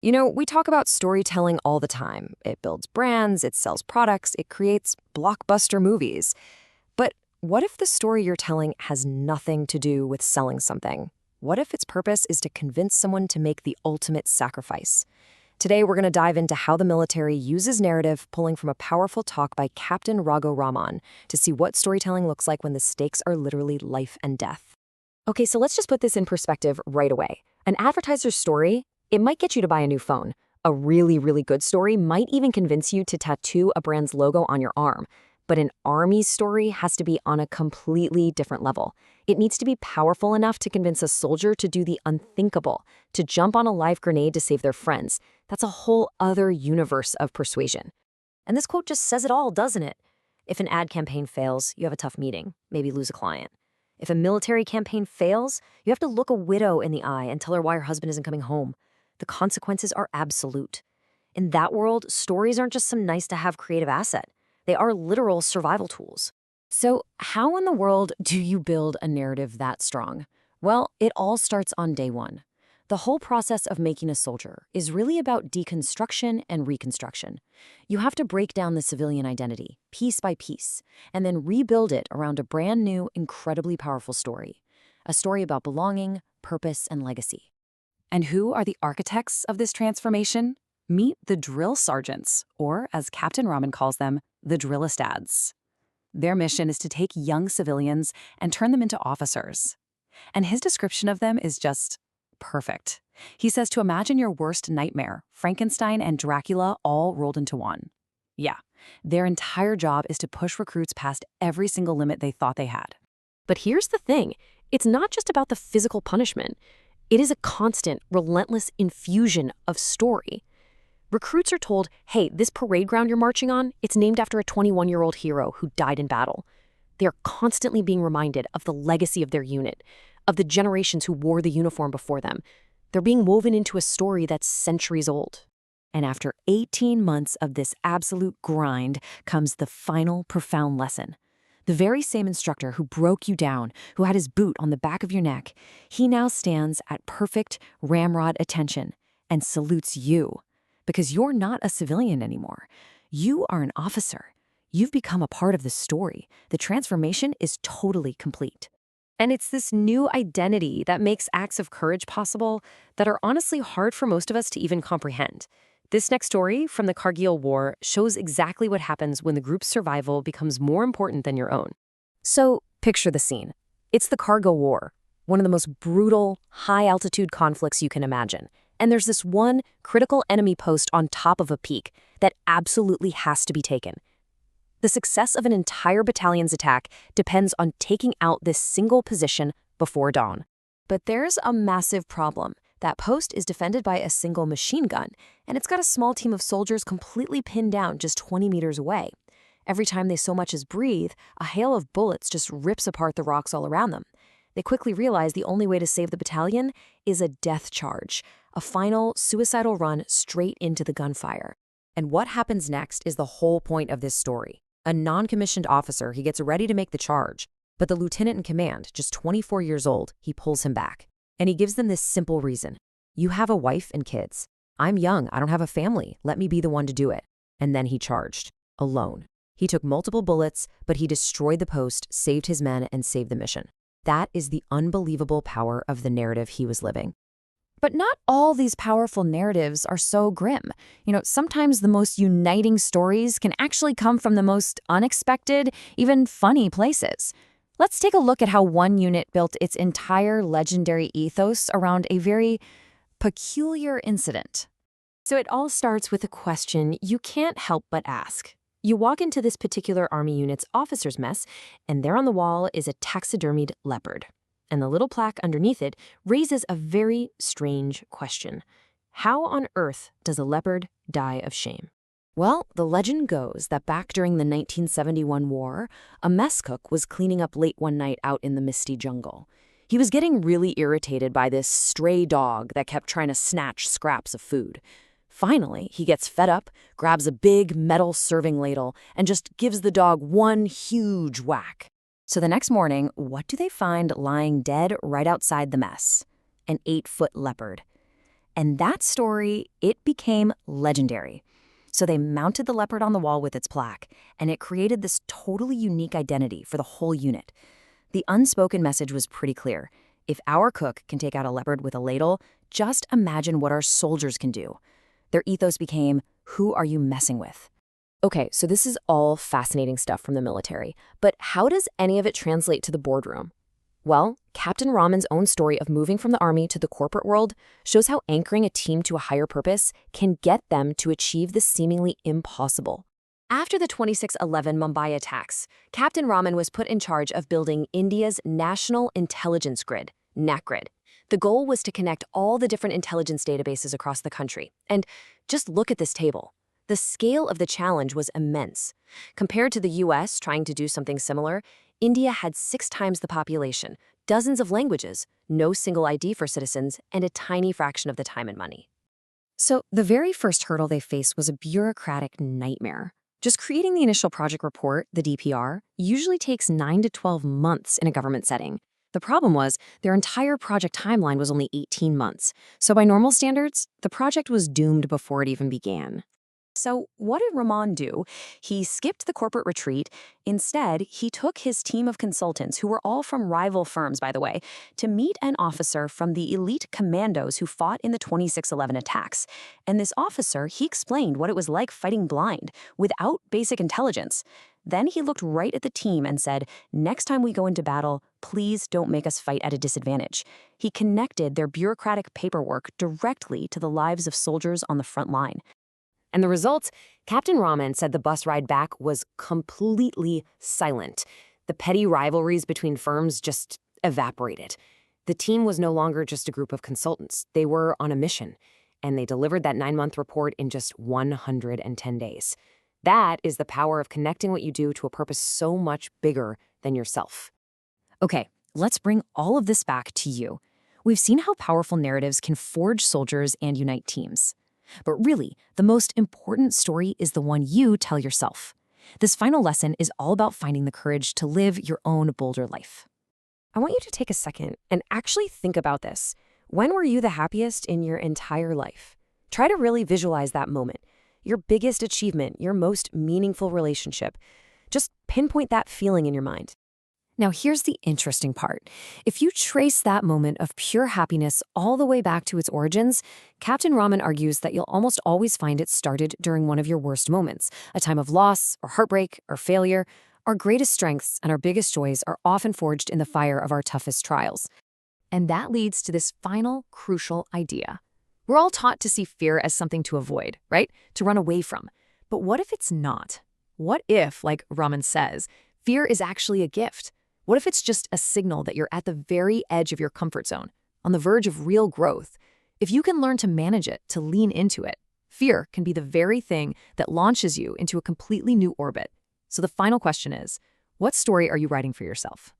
You know, we talk about storytelling all the time. It builds brands, it sells products, it creates blockbuster movies. But what if the story you're telling has nothing to do with selling something? What if its purpose is to convince someone to make the ultimate sacrifice? Today, we're going to dive into how the military uses narrative, pulling from a powerful talk by Captain Raghu Raman to see what storytelling looks like when the stakes are literally life and death. Okay, so let's just put this in perspective right away. An advertiser's story, it might get you to buy a new phone. A really, really good story might even convince you to tattoo a brand's logo on your arm. But an army's story has to be on a completely different level. It needs to be powerful enough to convince a soldier to do the unthinkable, to jump on a live grenade to save their friends. That's a whole other universe of persuasion. And this quote just says it all, doesn't it? If an ad campaign fails, you have a tough meeting, maybe lose a client. If a military campaign fails, you have to look a widow in the eye and tell her why her husband isn't coming home. The consequences are absolute. In that world, stories aren't just some nice-to-have creative asset. They are literal survival tools. So how in the world do you build a narrative that strong? Well, it all starts on day one. The whole process of making a soldier is really about deconstruction and reconstruction. You have to break down the civilian identity, piece by piece, and then rebuild it around a brand new, incredibly powerful story. A story about belonging, purpose, and legacy. And who are the architects of this transformation? Meet the drill sergeants, or as Captain Raman calls them, the drillistads. Their mission is to take young civilians and turn them into officers. And his description of them is just perfect. He says to imagine your worst nightmare, Frankenstein and Dracula all rolled into one. Yeah, their entire job is to push recruits past every single limit they thought they had. But here's the thing, it's not just about the physical punishment. It is a constant, relentless infusion of story. Recruits are told, hey, this parade ground you're marching on, it's named after a 21-year-old hero who died in battle. They are constantly being reminded of the legacy of their unit, of the generations who wore the uniform before them. They're being woven into a story that's centuries old. And after 18 months of this absolute grind comes the final profound lesson. The very same instructor who broke you down, who had his boot on the back of your neck, he now stands at perfect ramrod attention and salutes you. Because you're not a civilian anymore. You are an officer. You've become a part of the story. The transformation is totally complete. And it's this new identity that makes acts of courage possible that are honestly hard for most of us to even comprehend. This next story from the Kargil War shows exactly what happens when the group's survival becomes more important than your own. So picture the scene. It's the Kargil War, one of the most brutal, high-altitude conflicts you can imagine. And there's this one critical enemy post on top of a peak that absolutely has to be taken. The success of an entire battalion's attack depends on taking out this single position before dawn. But there's a massive problem. That post is defended by a single machine gun, and it's got a small team of soldiers completely pinned down just 20 meters away. Every time they so much as breathe, a hail of bullets just rips apart the rocks all around them. They quickly realize the only way to save the battalion is a death charge, a final suicidal run straight into the gunfire. And what happens next is the whole point of this story. A non-commissioned officer, he gets ready to make the charge, but the lieutenant in command, just 24 years old, he pulls him back. And he gives them this simple reason. You have a wife and kids. I'm young, I don't have a family, let me be the one to do it. And then he charged, alone. He took multiple bullets, but he destroyed the post, saved his men, and saved the mission. That is the unbelievable power of the narrative he was living. But not all these powerful narratives are so grim. Sometimes the most uniting stories can actually come from the most unexpected, even funny places. Let's take a look at how one unit built its entire legendary ethos around a very peculiar incident. So it all starts with a question you can't help but ask. You walk into this particular army unit's officer's mess, and there on the wall is a taxidermied leopard. And the little plaque underneath it raises a very strange question. How on earth does a leopard die of shame? Well, the legend goes that back during the 1971 war, a mess cook was cleaning up late one night out in the misty jungle. He was getting really irritated by this stray dog that kept trying to snatch scraps of food. Finally, he gets fed up, grabs a big metal serving ladle, and just gives the dog one huge whack. So the next morning, what do they find lying dead right outside the mess? An 8-foot leopard. And that story, it became legendary. So they mounted the leopard on the wall with its plaque, and it created this totally unique identity for the whole unit. The unspoken message was pretty clear. If our cook can take out a leopard with a ladle, just imagine what our soldiers can do. Their ethos became, who are you messing with? Okay, so this is all fascinating stuff from the military, but how does any of it translate to the boardroom? Well, Captain Raman's own story of moving from the army to the corporate world shows how anchoring a team to a higher purpose can get them to achieve the seemingly impossible. After the 2611 Mumbai attacks, Captain Raman was put in charge of building India's National Intelligence Grid, NACGRID. The goal was to connect all the different intelligence databases across the country. And just look at this table. The scale of the challenge was immense. Compared to the US trying to do something similar, India had 6 times the population, dozens of languages, no single ID for citizens, and a tiny fraction of the time and money. So the very first hurdle they faced was a bureaucratic nightmare. Just creating the initial project report, the DPR, usually takes 9 to 12 months in a government setting. The problem was their entire project timeline was only 18 months. So by normal standards, the project was doomed before it even began. So what did Raman do? He skipped the corporate retreat. Instead, he took his team of consultants, who were all from rival firms, by the way, to meet an officer from the elite commandos who fought in the 2611 attacks. And this officer, he explained what it was like fighting blind, without basic intelligence. Then he looked right at the team and said, next time we go into battle, please don't make us fight at a disadvantage. He connected their bureaucratic paperwork directly to the lives of soldiers on the front line. And the results, Captain Raman said the bus ride back was completely silent. The petty rivalries between firms just evaporated. The team was no longer just a group of consultants. They were on a mission, and they delivered that 9-month report in just 110 days. That is the power of connecting what you do to a purpose so much bigger than yourself. Okay, let's bring all of this back to you. We've seen how powerful narratives can forge soldiers and unite teams. But really, the most important story is the one you tell yourself. This final lesson is all about finding the courage to live your own bolder life. I want you to take a second and actually think about this. When were you the happiest in your entire life? Try to really visualize that moment. Your biggest achievement, your most meaningful relationship. Just pinpoint that feeling in your mind. Now, here's the interesting part. If you trace that moment of pure happiness all the way back to its origins, Captain Raman argues that you'll almost always find it started during one of your worst moments, a time of loss or heartbreak or failure. Our greatest strengths and our biggest joys are often forged in the fire of our toughest trials. And that leads to this final crucial idea. We're all taught to see fear as something to avoid, right? To run away from. But what if it's not? What if, like Raman says, fear is actually a gift? What if it's just a signal that you're at the very edge of your comfort zone, on the verge of real growth? If you can learn to manage it, to lean into it, fear can be the very thing that launches you into a completely new orbit. So the final question is, what story are you writing for yourself?